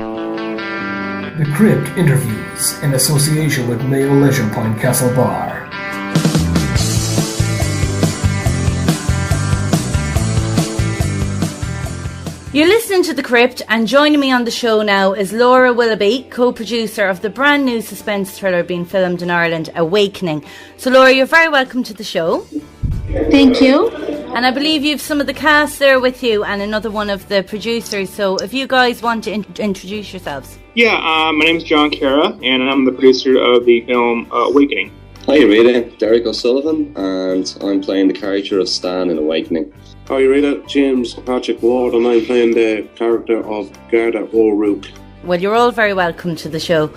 The Crypt interviews in association with Mayo Leisure Point Castle Bar. You're listening to The Crypt, and joining me on the show now is Laura Willoughby, co-producer of the brand new suspense thriller being filmed in Ireland, Awakening. So Laura, you're very welcome to the show. Thank you. And I believe you've some of the cast there with you and another one of the producers, so if you guys want to introduce yourselves. Yeah, my name's John Kera, and I'm the producer of the film Awakening. Hi Rita, Derek O'Sullivan, and I'm playing the character of Stan in Awakening. Hi Rita, James Patrick Ward, and I'm playing the character of Gerda O'Rourke. Well, you're all very welcome to the show.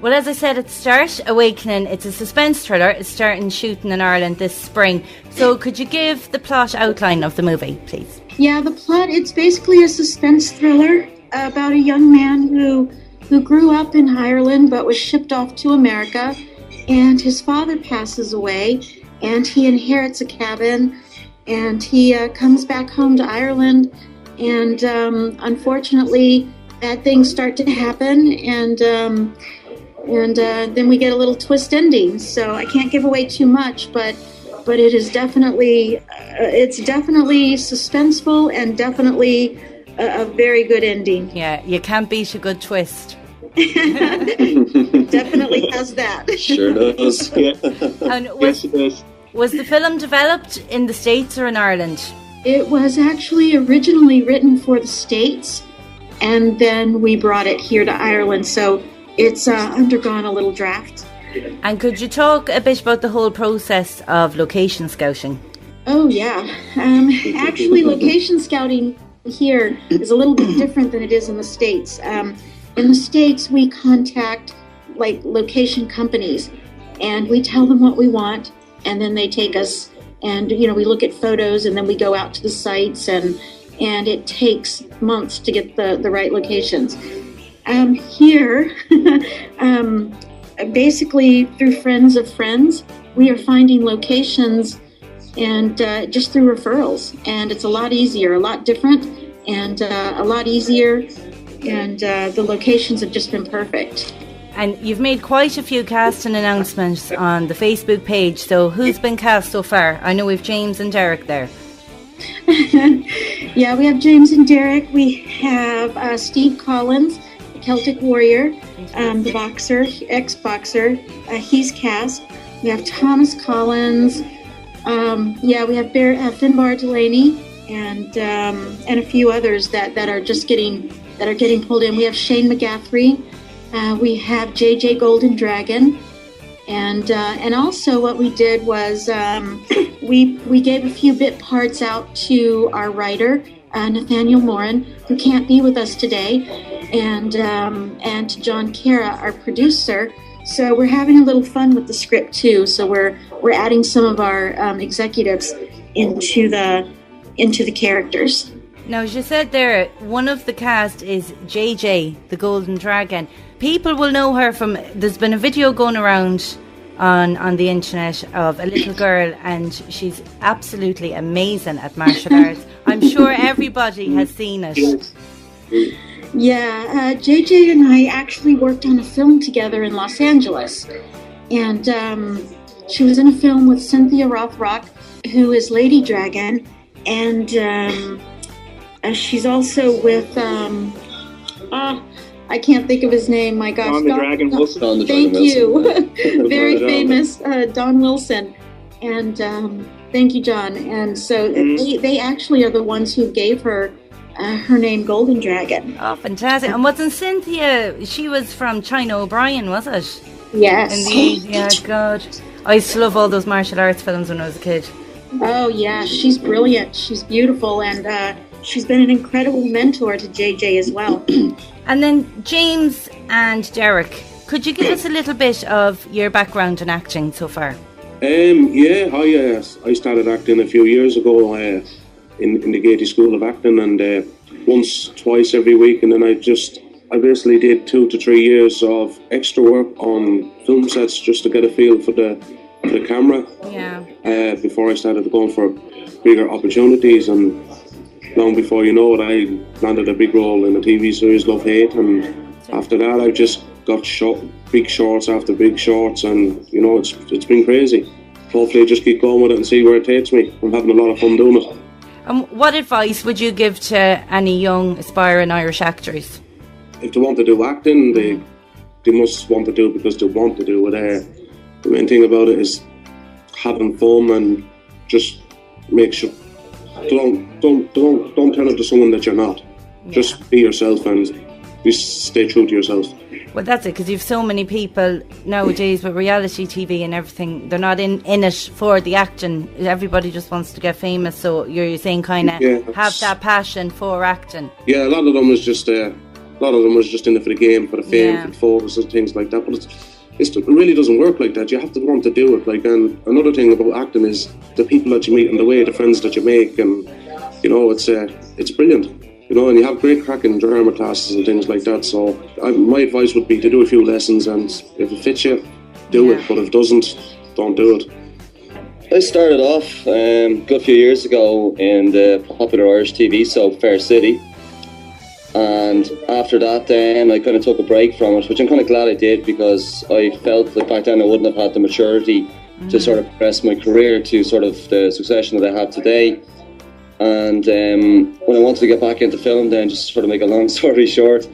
Well, as I said at the start, Awakening, it's a suspense thriller. It's starting shooting in Ireland this spring. So could you give the plot outline of the movie, please? Yeah, the plot, it's basically a suspense thriller about a young man who grew up in Ireland but was shipped off to America, and his father passes away, and he inherits a cabin, and he comes back home to Ireland, and unfortunately bad things start to happen, and then we get a little twist ending. So I can't give away too much, but it is definitely it's definitely suspenseful and definitely a very good ending. Yeah, you can't beat a good twist. Definitely has that. Sure does. Yeah. And Yes, it is. was the film developed in the States or in Ireland? It was actually originally written for the States, and then we brought it here to Ireland, so it's undergone a little draft. And could you talk a bit about the whole process of location scouting? Oh, yeah. Actually, location scouting here is a little bit different than it is in the States. In the States, we contact location companies, and we tell them what we want, and then they take us, and we look at photos, and then we go out to the sites, and it takes months to get the right locations. Here, basically through friends of friends, we are finding locations, and just through referrals, and it's a lot easier, a lot different, and a lot easier, and the locations have just been perfect. And you've made quite a few casting announcements on the Facebook page, so who's been cast so far? I know we've James and Derek there. Yeah, we have James and Derek. We have Steve Collins, the Celtic Warrior, the boxer, ex-boxer. He's cast. We have Thomas Collins. We have Finbar Delaney, and a few others that are getting pulled in. We have Shane McGaffrey. We have JJ Golden Dragon, and also what we did was we gave a few bit parts out to our writer Nathaniel Morin, who can't be with us today, and to John Kera, our producer. So we're having a little fun with the script too. So we're adding some of our executives into the characters. Now, as you said there, one of the cast is JJ, the Golden Dragon. People will know her from, there's been a video going around on the internet of a little girl, and she's absolutely amazing at martial arts. I'm sure everybody has seen it. Yeah, JJ and I actually worked on a film together in Los Angeles, and she was in a film with Cynthia Rothrock, who is Lady Dragon, and she's also with I can't think of his name. My gosh, Don the Dragon Wilson. Thank you. Very famous Don Wilson, and thank you, John. And so they actually are the ones who gave her her name Golden Dragon. Oh, fantastic. And wasn't Cynthia, she was from China O'Brien, was it? Yes. Yeah, God. I used to love all those martial arts films when I was a kid. Oh, yeah, she's brilliant. She's beautiful, and she's been an incredible mentor to JJ as well. And then James and Derek, could you give us a little bit of your background in acting so far? I started acting a few years ago in the Gaiety School of Acting, and twice every week, and then I basically did 2 to 3 years of extra work on film sets just to get a feel for the camera. Yeah. Before I started going for bigger opportunities, and long before you know it, I landed a big role in a TV series, Love Hate, and after that I've just got big shorts after big shorts, and you know, it's been crazy. Hopefully I just keep going with it and see where it takes me. I'm having a lot of fun doing it. What advice would you give to any young aspiring Irish actors? If they want to do acting, they must want to do it because they want to do it. The main thing about it is having fun, and just make sure don't turn into someone that you're not. Yeah. Just be yourself and just stay true to yourself. Well, that's it, because you've so many people nowadays with reality TV and everything. They're not in it for the acting. Everybody just wants to get famous. So you're saying kind of have that passion for acting. Yeah, a lot of them was just in it for the game, for the fame, for the photos and things like that. But it really doesn't work like that. You have to want to do it. Like, and another thing about acting is the people that you meet on the way, the friends that you make, and you know, it's brilliant. You know, and you have great cracking drama classes and things like that. So my advice would be to do a few lessons, and if it fits you, do it. But if it doesn't, don't do it. I started off a good few years ago in the popular Irish TV soap Fair City. And after that then I kind of took a break from it, which I'm kind of glad I did, because I felt that back then I wouldn't have had the maturity to sort of progress my career to sort of the succession that I have today. And when I wanted to get back into film then, just to sort of make a long story short,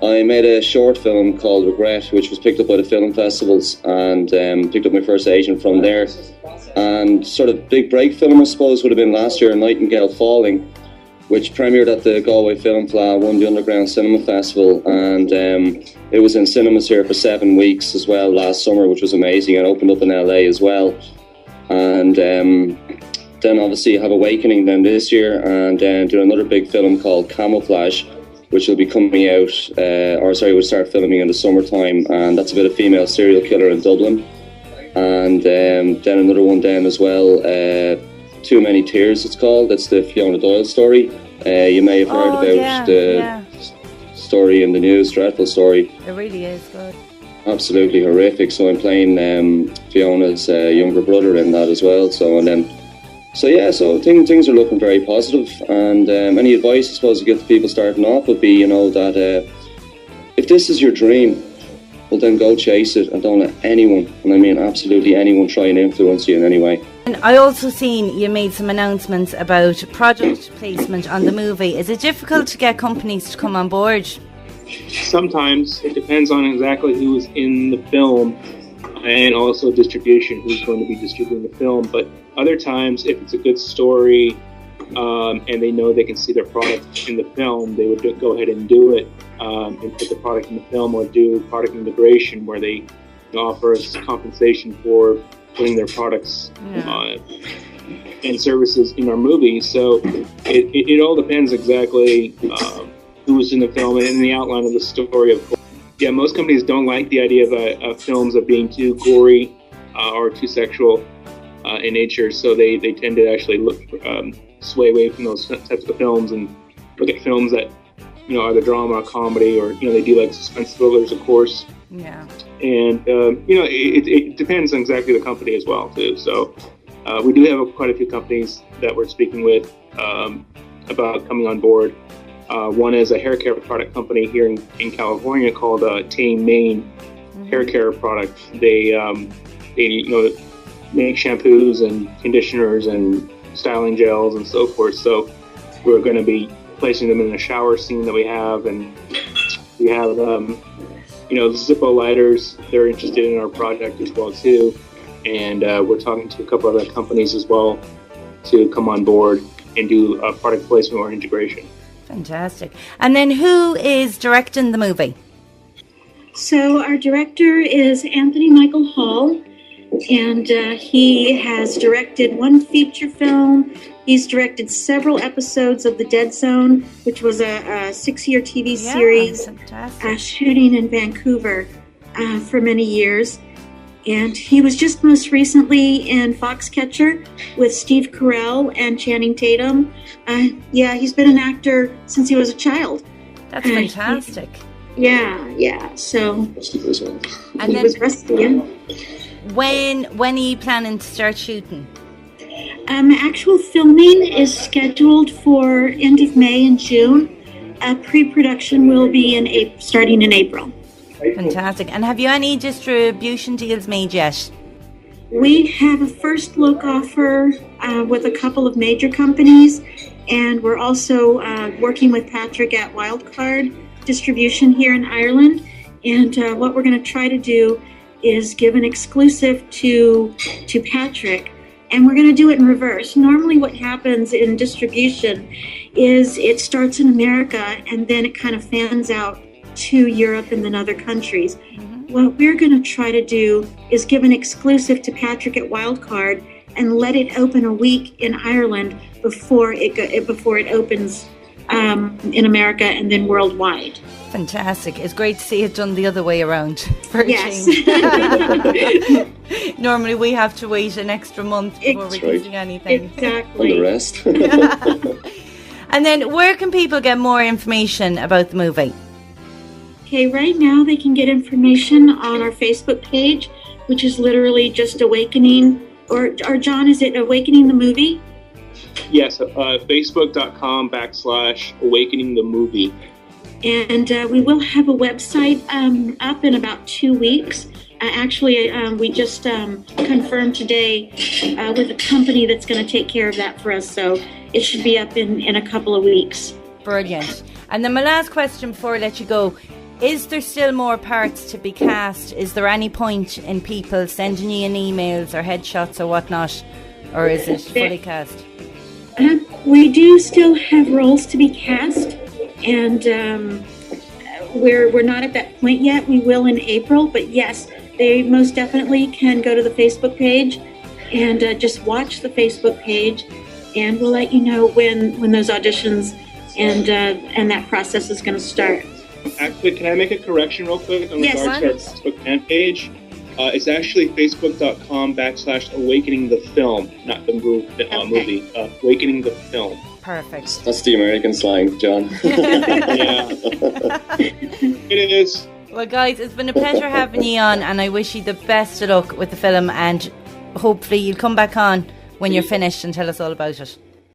I made a short film called Regret, which was picked up by the film festivals, and picked up my first agent from there. And sort of big break film, I suppose, would have been last year, Nightingale Falling, which premiered at the Galway Film Fleadh, won the Underground Cinema Festival, and it was in cinemas here for 7 weeks as well last summer, which was amazing, and opened up in LA as well. And then obviously have Awakening then this year, and then do another big film called Camouflage, which will be coming out, we'll start filming in the summertime, and that's about a female serial killer in Dublin. And then another one then as well, Too Many Tears it's called. It's the Fiona Doyle story. You may have heard about the story in the news, dreadful story. It really is good. Absolutely horrific. So I'm playing Fiona's younger brother in that as well. So things are looking very positive. And any advice I suppose to give to people starting off would be, you know, that if this is your dream, well then go chase it, and don't let anyone, and I mean absolutely anyone, try and influence you in any way. And I also seen you made some announcements about product placement on the movie. Is it difficult to get companies to come on board? Sometimes. It depends on exactly who's in the film, and also distribution, who's going to be distributing the film. But other times, if it's a good story and they know they can see their product in the film, they would go ahead and do it and put the product in the film, or do product integration where they offer us compensation for putting their products and services in our movies. So it all depends exactly who's in the film and in the outline of the story, of course. Yeah, most companies don't like the idea of films of being too gory or too sexual in nature, so they tend to actually sway away from those types of films and look at films that, you know, either drama or comedy, or, you know, they do like suspense thrillers, of course. Yeah. And, you know, it depends on exactly the company as well, too. So we do have quite a few companies that we're speaking with about coming on board. One is a hair care product company here in California called Tame Maine Hair Care Product. They you know, make shampoos and conditioners and styling gels and so forth. So we're going to be placing them in a shower scene that we have, and we have you know, Zippo lighters. They're interested in our project as well too, and we're talking to a couple other companies as well to come on board and do product placement or integration. Fantastic. And then who is directing the movie? So our director is Anthony Michael Hall, and he has directed one feature film. He's directed several episodes of The Dead Zone, which was a 6-year TV series shooting in Vancouver for many years. And he was just most recently in Foxcatcher with Steve Carell and Channing Tatum. He's been an actor since he was a child. That's fantastic. So and he was rusty. When are you planning to start shooting? Actual filming is scheduled for end of May and June. Pre-production will be starting in April. Fantastic. And have you any distribution deals made yet? We have a first look offer with a couple of major companies, and we're also working with Patrick at Wildcard Distribution here in Ireland. And what we're going to try to do is give an exclusive to Patrick, and we're going to do it in reverse. Normally what happens in distribution is it starts in America and then it kind of fans out to Europe and then other countries. What we're going to try to do is give an exclusive to Patrick at Wildcard and let it open a week in Ireland before it opens in America and then worldwide. Fantastic. It's great to see it done the other way around for a Yes. change. Normally we have to wait an extra month before we can see anything. Exactly. And the rest. And then where can people get more information about the movie? Okay, right now they can get information on our Facebook page, which is literally just Awakening, or John, is it Awakening the Movie? Yes, facebook.com/Awakening the Movie. And we will have a website up in about 2 weeks. We just confirmed today with a company that's going to take care of that for us, so it should be up in a couple of weeks. Brilliant. And then my last question before I let you go, is there still more parts to be cast? Is there any point in people sending you in emails or headshots or whatnot, or is it fully cast? We do still have roles to be cast, and we're not at that point yet. We will in April, but yes, they most definitely can go to the Facebook page and just watch the Facebook page, and we'll let you know when those auditions and that process is going to start. Actually, can I make a correction real quick in regards to our Facebook fan page? It's actually facebook.com/Awakening the Film, not the movie. Awakening the Film. Perfect. That's the American slang, John. Yeah. It is. Well, guys, it's been a pleasure having you on, and I wish you the best of luck with the film, and hopefully you'll come back on when you're finished and tell us all about it.